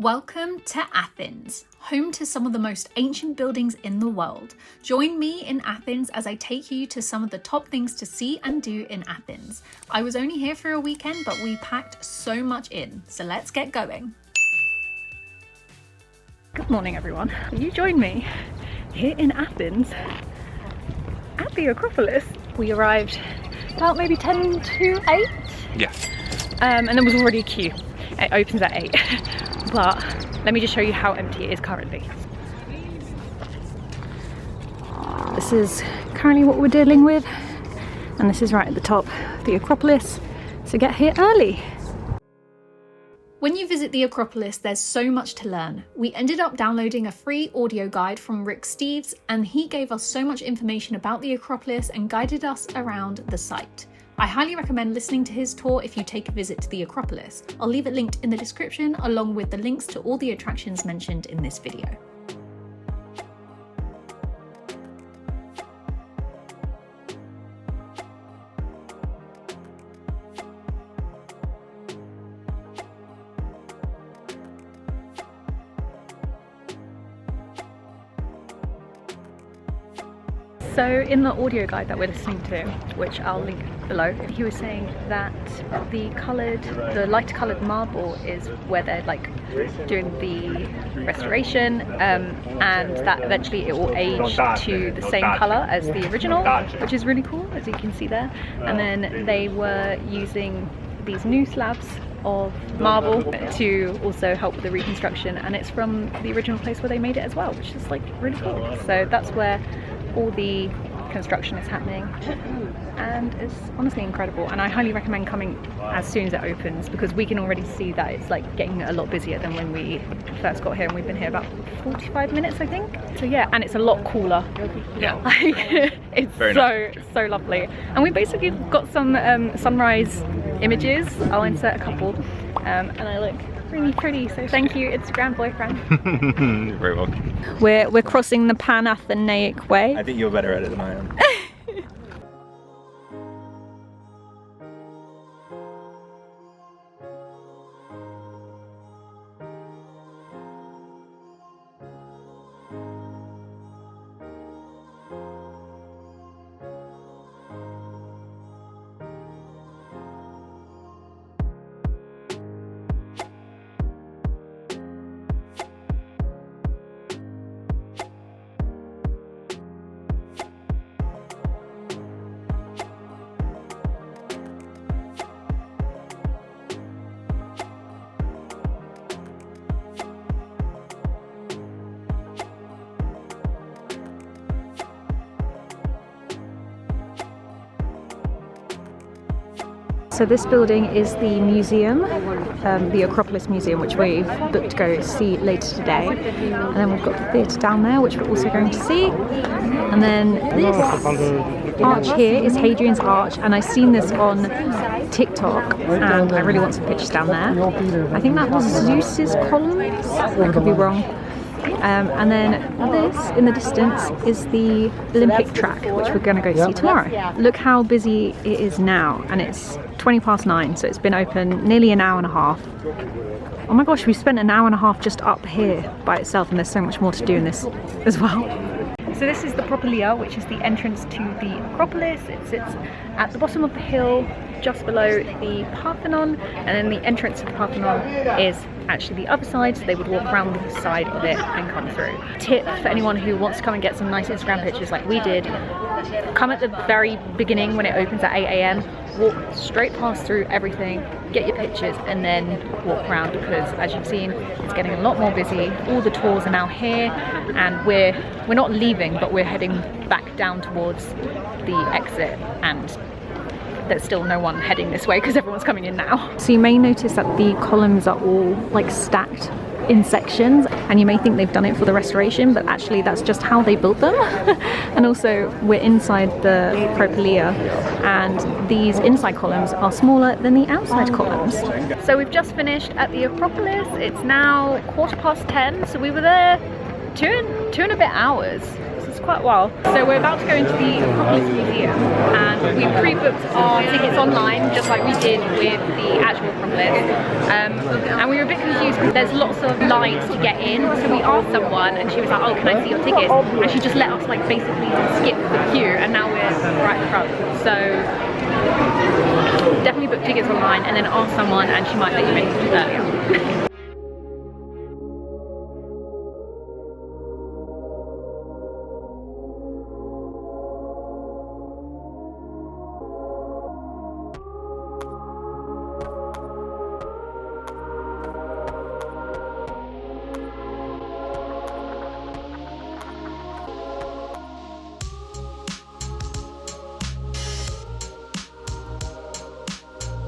Welcome to Athens, home to some of the most ancient buildings in the world. Join me in Athens as I take you to some of the top things to see and do in Athens. I was only here for a weekend, but we packed so much in, so let's get going. Good morning, everyone. You join me here in Athens at the Acropolis. We arrived about maybe 10 to 8. Yeah. And there was already a queue. It opens at 8. But let me just show you how empty it is currently. This is currently what we're dealing with, and this is right at the top, the Acropolis, so get here early. When you visit the Acropolis, there's so much to learn. We ended up downloading a free audio guide from Rick Steves, and he gave us so much information about the Acropolis and guided us around the site. I highly recommend listening to his tour if you take a visit to the Acropolis. I'll leave it linked in the description along with the links to all the attractions mentioned in this video. So in the audio guide that we're listening to, which I'll link below, he was saying that the lighter coloured marble is where they're like doing the restoration, and that eventually it will age to the same colour as the original, which is really cool, as you can see there. And then they were using these new slabs of marble to also help the reconstruction, and it's from the original place where they made it as well, which is like really cool. So that's where all the construction is happening, and it's honestly incredible, and I highly recommend coming as soon as it opens, because we can already see that it's like getting a lot busier than when we first got here, and we've been here about 45 minutes I think. So yeah, and it's a lot cooler. Yeah. It's very nice. so lovely, and we basically got some sunrise images. I'll insert a couple, and I look really pretty, so thank you, Instagram boyfriend. You're very welcome. We're crossing the Panathenaic Way. I think you're better at it than I am. So this building is the museum, the Acropolis Museum, which we've booked to go see later today. And then we've got the theatre down there, which we're also going to see. And then this arch here is Hadrian's Arch, and I've seen this on TikTok, and I really want some pictures down there. I think that was Zeus's columns, I could be wrong. And then this in the distance is the Olympic track, which we're going to go see tomorrow. Look how busy it is now, and it's 9:20, so it's been open nearly an hour and a half. Oh my gosh, we spent an hour and a half just up here by itself, and there's so much more to do in this as well. So this is the Propylaea, which is the entrance to the Acropolis. It sits at the bottom of the hill, just below the Parthenon, and then the entrance to the Parthenon is actually the other side, so they would walk around the side of it and come through. Tip for anyone who wants to come and get some nice Instagram pictures like we did: come at the very beginning when it opens at 8 AM, walk straight past through everything, get your pictures, and then walk around, because as you've seen, it's getting a lot more busy. All the tours are now here, and we're not leaving, but we're heading back down towards the exit, and there's still no one heading this way because everyone's coming in now. So you may notice that the columns are all like stacked in sections, and you may think they've done it for the restoration, but actually that's just how they built them. And also we're inside the Propylaea, and these inside columns are smaller than the outside columns. So we've just finished at the Acropolis. It's now 10:15, so we were there two and a bit hours. us quite a while. So we're about to go into the Acropolis Museum, and we pre-booked our tickets online just like we did with the actual Acropolis. And we were a bit confused because there's lots of lines to get in. So we asked someone and she was like, oh, can I see your tickets? And she just let us like basically skip the queue, and now we're right at the front. So definitely book tickets online and then ask someone and she might let you in earlier.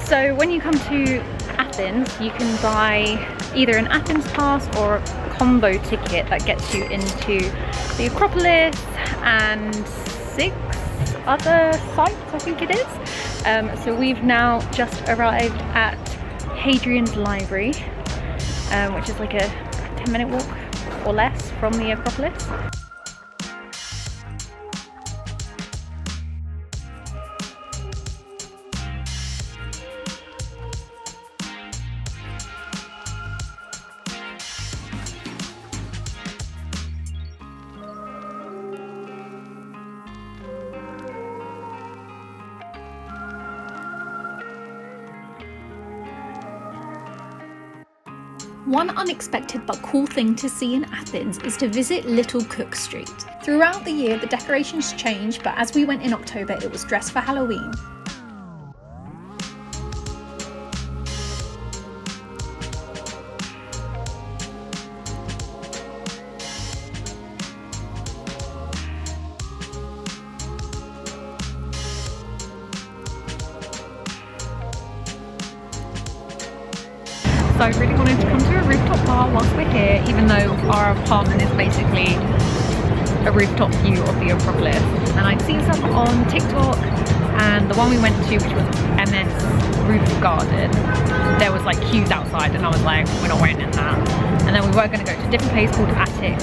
So when you come to Athens, you can buy either an Athens pass or a combo ticket that gets you into the Acropolis and 6 other sites, I think it is. So we've now just arrived at Hadrian's library, which is like a 10-minute walk or less from the Acropolis. One unexpected but cool thing to see in Athens is to visit Little Kook Street. Throughout the year the decorations change, but as we went in October it was dressed for Halloween. So I really wanted to come to a rooftop bar whilst we're here, even though our apartment is basically a rooftop view of the Acropolis. And I'd seen some on TikTok, and the one we went to, which was MS Roof Garden, there was like queues outside, and I was like, we're not waiting in that. And then we were going to go to a different place called Attic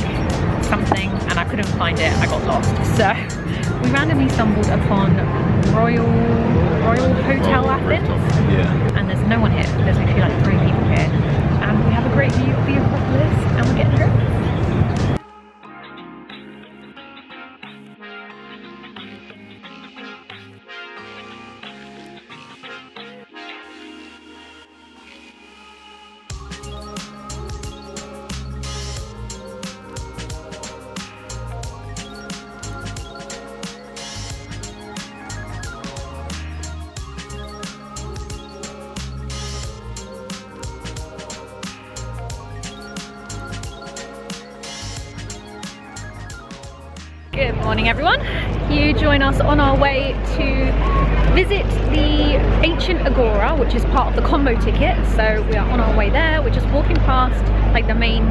something, and I couldn't find it, I got lost. So we randomly stumbled upon Royal Hotel Athens. Yeah. And there's no one here. There's literally like 3 people here. And we have a great view of the Acropolis, and we're getting drinks. Good morning everyone. You join us on our way to visit the ancient Agora, which is part of the combo ticket. So we are on our way there. We're just walking past like the main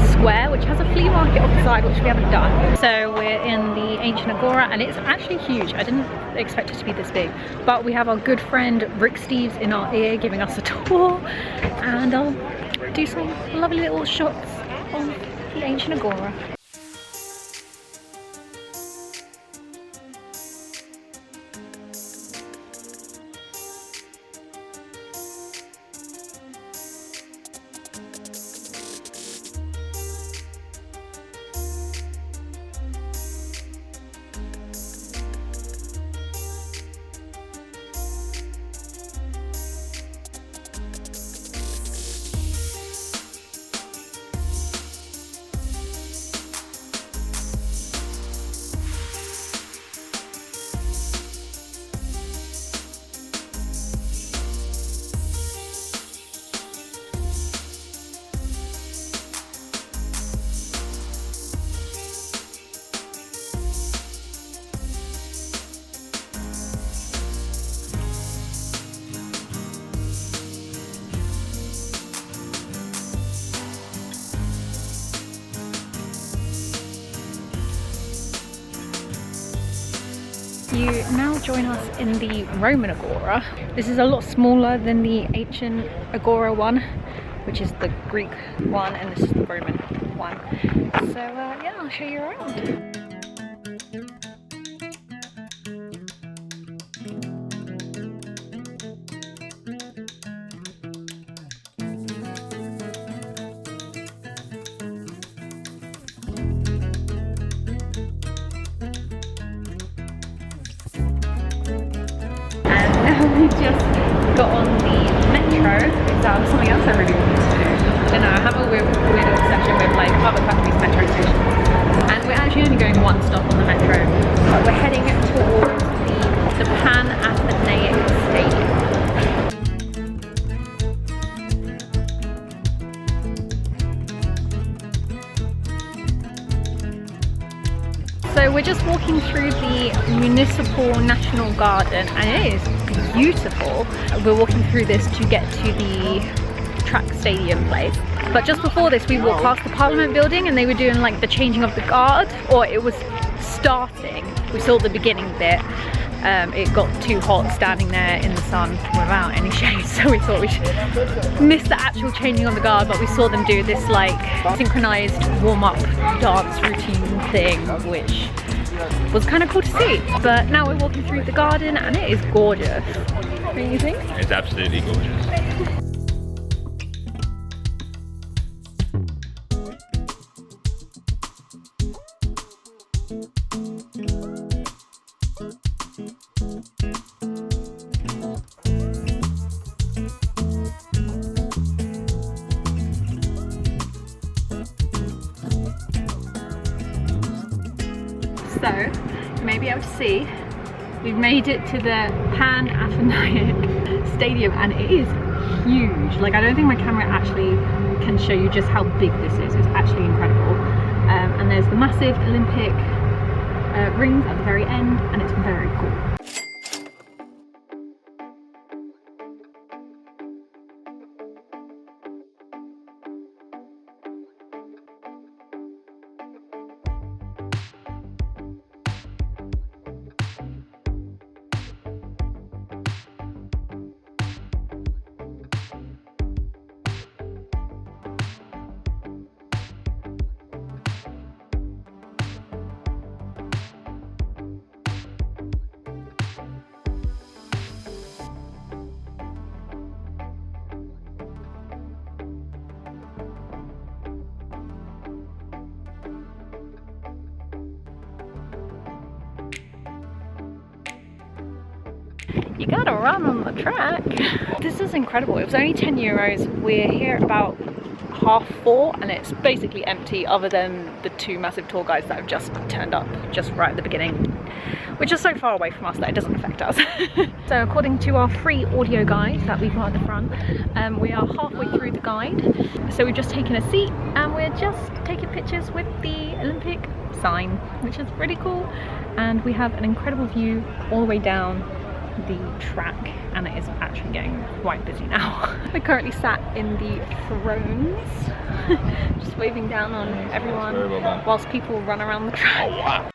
square, which has a flea market off the side, which we haven't done. So we're in the ancient Agora, and it's actually huge. I didn't expect it to be this big, but we have our good friend Rick Steves in our ear giving us a tour, and I'll do some lovely little shots of the ancient Agora. You now join us in the Roman Agora. This is a lot smaller than the ancient Agora one, which is the Greek one, and this is the Roman one. So yeah, I'll show you around. We just got on the metro because that was something else I really wanted to do. I know, I have a weird obsession with like other countries' metro stations. And we're actually only going one stop on the metro, but we're heading towards the Panathenaic Stadium. So we're just walking through the Municipal National Garden and it is beautiful. We're walking through this to get to the track stadium place. But just before this we walked past the Parliament building and they were doing like the changing of the guard, or it was starting. We saw the beginning bit. It got too hot standing there in the sun without any shade, so we thought we should miss the actual changing of the guard, but we saw them do this like synchronized warm-up dance routine thing, which was kind of cool to see. But now we're walking through the garden and it is gorgeous. What do you think? It's absolutely gorgeous. So, you may be able to see, we've made it to the Panathenaic Stadium and it is huge. Like, I don't think my camera actually can show you just how big this is. It's actually incredible. And there's the massive Olympic rings at the very end and it's very cool. You gotta run on the track. This is incredible. It was only 10 euros. We're here about 4:30 and it's basically empty other than the two massive tour guides that have just turned up just right at the beginning, which is so far away from us that it doesn't affect us. So according to our free audio guide that we've got at the front, we are halfway through the guide. So we've just taken a seat and we're just taking pictures with the Olympic sign, which is pretty cool. And we have an incredible view all the way down the track and it is actually getting quite busy now. We're currently sat in the thrones, just waving down on everyone whilst people run around the track. Oh, wow.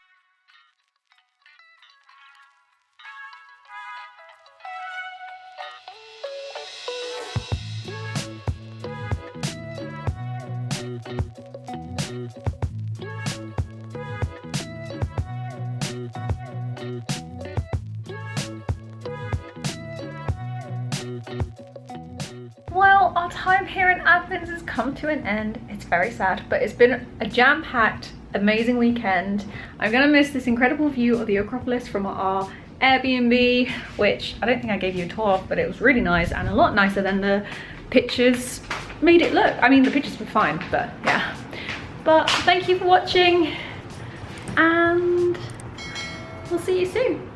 Well, our time here in Athens has come to an end. It's very sad, but it's been a jam-packed, amazing weekend. I'm gonna miss this incredible view of the Acropolis from our Airbnb, which I don't think I gave you a tour of, but it was really nice and a lot nicer than the pictures made it look. I mean, the pictures were fine, but yeah. But thank you for watching and we'll see you soon.